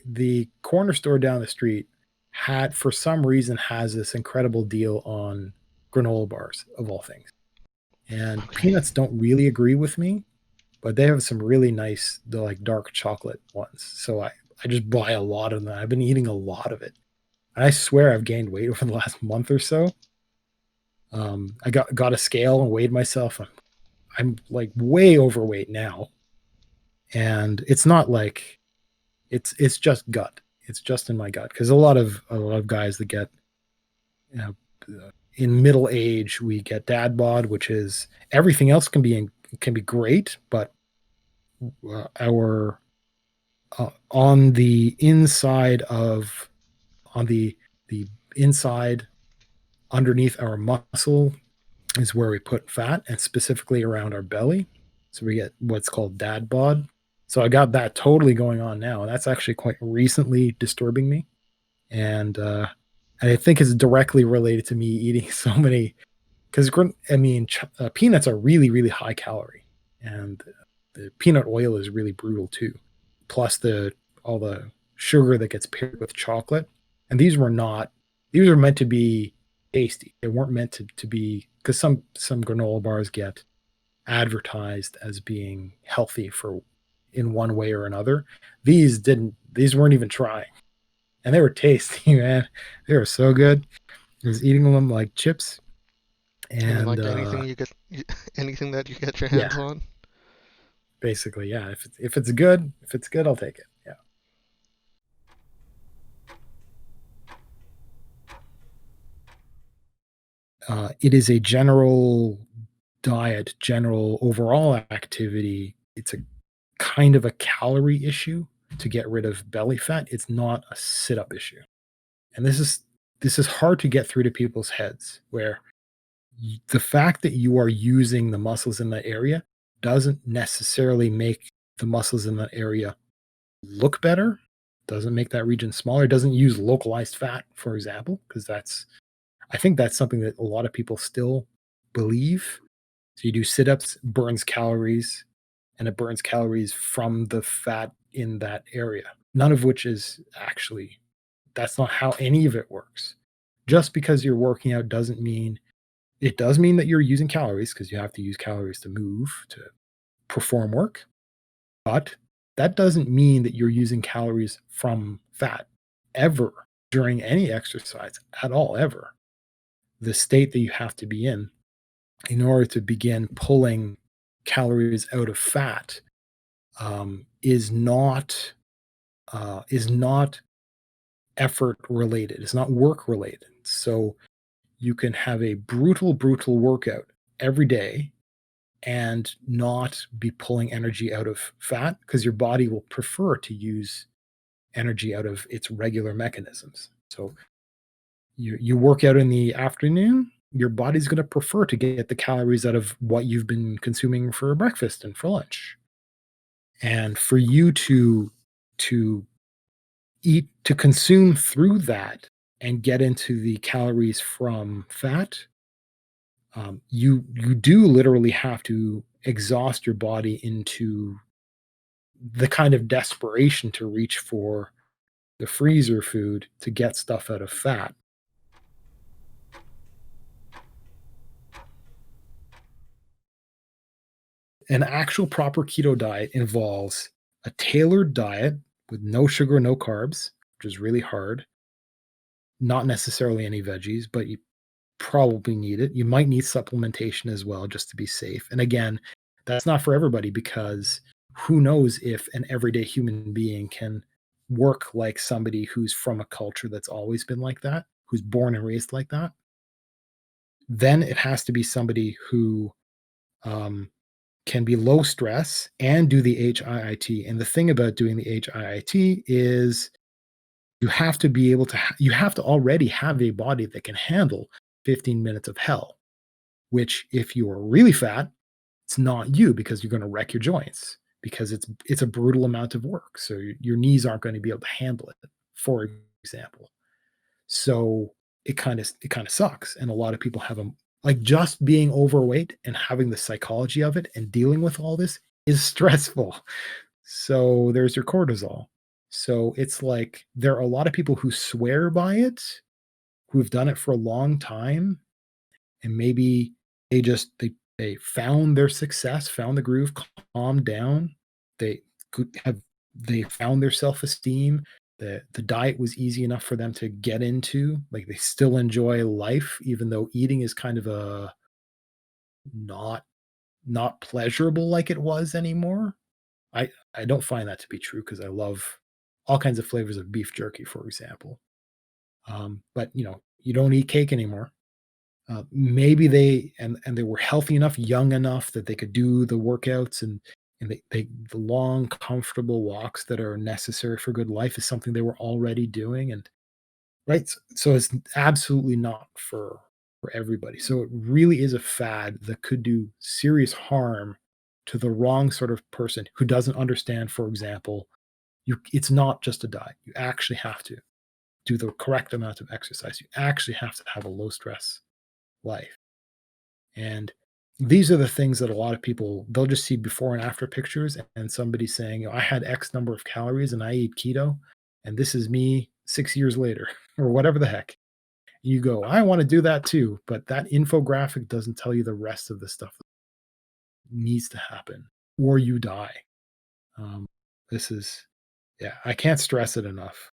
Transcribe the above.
the corner store down the street had, for some reason, has this incredible deal on granola bars of all things. And Okay. peanuts don't really agree with me, but they have some really nice, the like dark chocolate ones. So I just buy a lot of them. I've been eating a lot of it. And I swear I've gained weight over the last month or so. I got a scale and weighed myself. I'm like way overweight now, and it's not like it's just gut. It's just in my gut because a lot of guys that get, you know, in middle age, we get dad bod, which is everything else can be great, but our on the inside of on the inside underneath our muscle is where we put fat, and specifically around our belly. So we get what's called dad bod. So I got that totally going on now. That's actually quite recently disturbing me, and I think it's directly related to me eating so many. Because peanuts are really really high calorie, and the peanut oil is really brutal too. Plus the all the sugar that gets paired with chocolate, and these were not. These were meant to be tasty. They weren't meant to be, because some granola bars get advertised as being healthy for in one way or another. These didn't. These weren't even trying, and they were tasty, man. They were so good. I was eating them like chips, And you and like anything anything that you get your yeah, hands on? basically, yeah. If it's good, I'll take it. Yeah. It is a general diet, general overall activity. It's a kind of a calorie issue to get rid of belly fat. It's not a sit up issue. And this is hard to get through to people's heads, where the fact that you are using the muscles in that area doesn't necessarily make the muscles in that area look better, doesn't make that region smaller, doesn't use localized fat, for example, because I think that's something that a lot of people still believe. So you do sit-ups, burns calories, and it burns calories from the fat in that area. None of which is actually, that's not how any of it works. Just because you're working out doesn't mean, it does mean that you're using calories, because you have to use calories to move, to perform work, but that doesn't mean that you're using calories from fat ever during any exercise at all, ever. The state that you have to be in order to begin pulling calories out of fat, is not effort related. It's not work related. So you can have a brutal, brutal workout every day and not be pulling energy out of fat, because your body will prefer to use energy out of its regular mechanisms. So you work out in the afternoon, your body's going to prefer to get the calories out of what you've been consuming for breakfast and for lunch. And for you to to consume through that and get into the calories from fat, you do literally have to exhaust your body into the kind of desperation to reach for the freezer food to get stuff out of fat. An actual proper keto diet involves a tailored diet with no sugar, no carbs, which is really hard. Not necessarily any veggies, but you probably need it. You might need supplementation as well, just to be safe. And again, that's not for everybody, because who knows if an everyday human being can work like somebody who's from a culture that's always been like that, who's born and raised like that. Then it has to be somebody who um, can be low stress and do the HIIT. And the thing about doing the HIIT is you have to be able to, you have to already have a body that can handle 15 minutes of hell, which if you are really fat, it's not you, because you're going to wreck your joints, because it's a brutal amount of work. So your knees aren't going to be able to handle it, for example. So it kind of sucks. And a lot of people have them, like, just being overweight and having the psychology of it and dealing with all this is stressful. So there's your cortisol. So it's like there are a lot of people who swear by it, who've done it for a long time, and maybe they found their success, found the groove, calmed down. They could have they found their self-esteem. The diet was easy enough for them to get into. Like they still enjoy life, even though eating is kind of a not not pleasurable like it was anymore. I don't find that to be true because I love all kinds of flavors of beef jerky, for example. But you don't eat cake anymore. Maybe they were healthy enough, young enough that they could do the workouts and they the long, comfortable walks that are necessary for good life is something they were already doing. And right, so it's absolutely not for everybody. So it really is a fad that could do serious harm to the wrong sort of person who doesn't understand, for example, it's not just a diet. You actually have to do the correct amount of exercise. You actually have to have a low stress life. And these are the things that a lot of people they'll just see before and after pictures and somebody saying, I had X number of calories and I eat keto, and this is me 6 years later, or whatever the heck. You go, I want to do that too. But that infographic doesn't tell you the rest of the stuff that needs to happen, or you die. Um, this is, yeah, I can't stress it enough.